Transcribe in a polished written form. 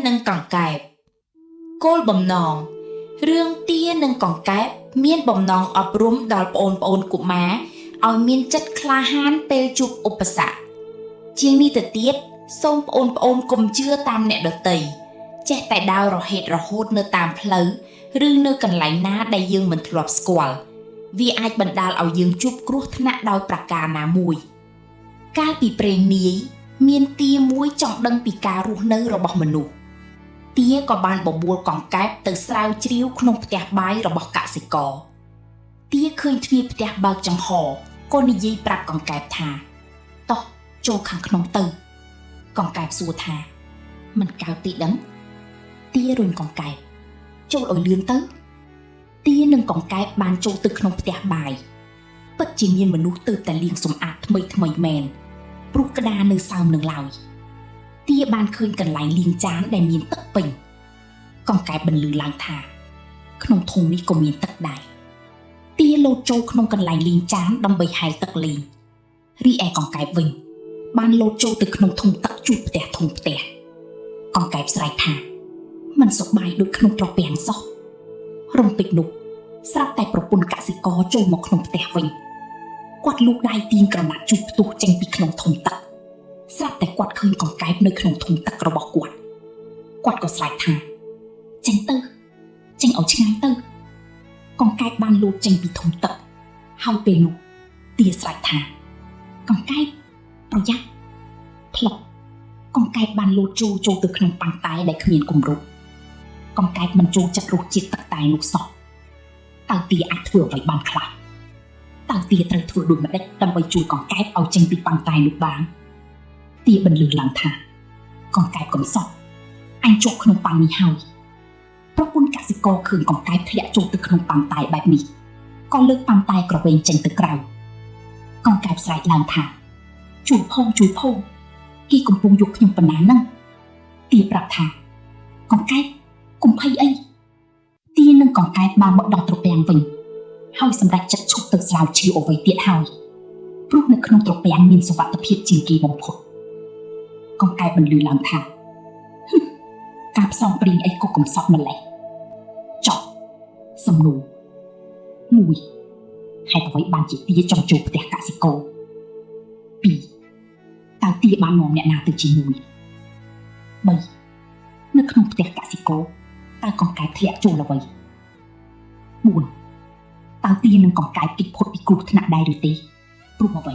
និងកង្កែបគោលបំណងរឿងទានិងកង្កែបមានបំណងអប់រំដល់ប្អូនៗកុមារឲ្យមានចិត្តក្លាហានពេលជួបឧបសគ្គជាងនេះទៅទៀតសូមប្អូនៗកុំជឿតាមអ្នកដទៃចេះតែដើររហេតរហូតនៅតាមផ្លូវឬនៅកន្លែងណាដែលយើងមិនធ្លាប់ស្គាល់វាអាចបណ្ដាលឲ្យយើងជួបគ្រោះថ្នាក់ដោយប្រការណាមួយកាលពីព្រេងនាយមានទាមួយចង់ដឹងពីការរស់នៅរបស់មនុស្សទាក៏បានបបួលកង្កែបទៅស្រាវជ្រាវក្នុងផ្ទះបាយរបស់កសិករទាឃើញទ្វារផ្ទះបើកចំហក៏និយាយប្រាប់កង្កែបថាតោះចូលខាងក្នុងទៅកង្កែបសួរថាមិនកើតទីដឹងទារុញកង្កែបចូលឲ្យលឿនទៅទានិងកង្កែបបានចូលទៅក្នុងផ្ទះបាយពិតជាមានមនុស្សទៅតែលាងសម្អាតថ្មីមែនព្រោះក្តារនៅសើមនឹងឡើយទាបានឃើញកន្លែងលាងចានដែលមានទឹកពេញកង្កែបបន្លឺឡើងថាក្នុងធុងនេះក៏មានទឹកដែរទាលោតចូលក្នុងកន្លែងលាងចានដើម្បីហែលទឹកលេងរីឯកង្កែបវិញបានលោតចូលទៅក្នុងធុងទឹកជួបផ្ទះធំផ្ទះកង្កែបស្រែកថាមិនសុបាយដូចក្នុងប្រពាំងសោះរំពេចនោះស្រាប់តែប្រពន្ធកសិករចូលមកក្នុងផ្ទះវិញគាត់លូកដៃទាញក្រណាត់ជូតផ្ទុះចេញពីក្នុងធុងទឹកស្រាប់តែគាត់ឃើញកង្កែបនៅក្នុងធុងទឹករបស់គាត់ក៏ស្រែកថាចេញទៅចេញឲ្យឆ្ងាយទៅកង្កែបបានលូកចេញពីធុងទឹកហើយពេលនោះទាស្រែកថាកង្កែបប្រយ័ត្នផ្លុកកង្កែបបានលូកចូលទៅក្នុងប៉ាន់តែដែលគ្មានគម្របកង្កែបមិនចូលចិត្តរសជាតិទឹកតែនោះសោះតើទាអាចធ្វើអ្វីបានខ្លះតើទាត្រូវធ្វើដូចម្តេចដើម្បីជួយកង្កែបឲ្យចេញពីប៉ាន់តែនោះបានទាបន្លឺឡើងថាកង្កែបកំសត់អញជាប់ក្នុងប៉ាន់នេះហើយប្រពន្ធកសិករឃើញកង្កែបធ្លាក់ចូលទៅក្នុងប៉ាន់តែបែបនេះក៏លើកប៉ាន់តែក្រវែងចេញទៅក្រៅកង្កែបស្រែកឡើងថាជួយផងគេកំពុងយកខ្ញុំប៉ុណ្ណាហ្នឹងទាប្រាប់ថាកង្កែបកុំភ័យអីទានិងកង្កែបបានមកដល់ត្រពាំងវិញហើយសម្រេចចិត្តឈប់ទៅស្រាវជ្រាវអ្វីទៀតហើយព្រោះនៅក្នុងត្រពាំងមានសុវត្ថិភាពជាងគេបំផុតកង្កែបបន្លឺឡើងថាការផ្សងព្រេងអីក៏កំសត់ម្លេះចប់សំណួរ1ហេតុអ្វីបានជាទាចង់ចូលផ្ទះកសិករ2តើទាបាននាំអ្នកណាទៅជាមួយ3នៅក្នុងផ្ទះកសិករតើកង្កែបធ្លាក់ចូលអ្វី4តើទានិងកង្កែបគេផុតពីគ្រោះថ្នាក់ដែរឬទេព្រោះអ្វី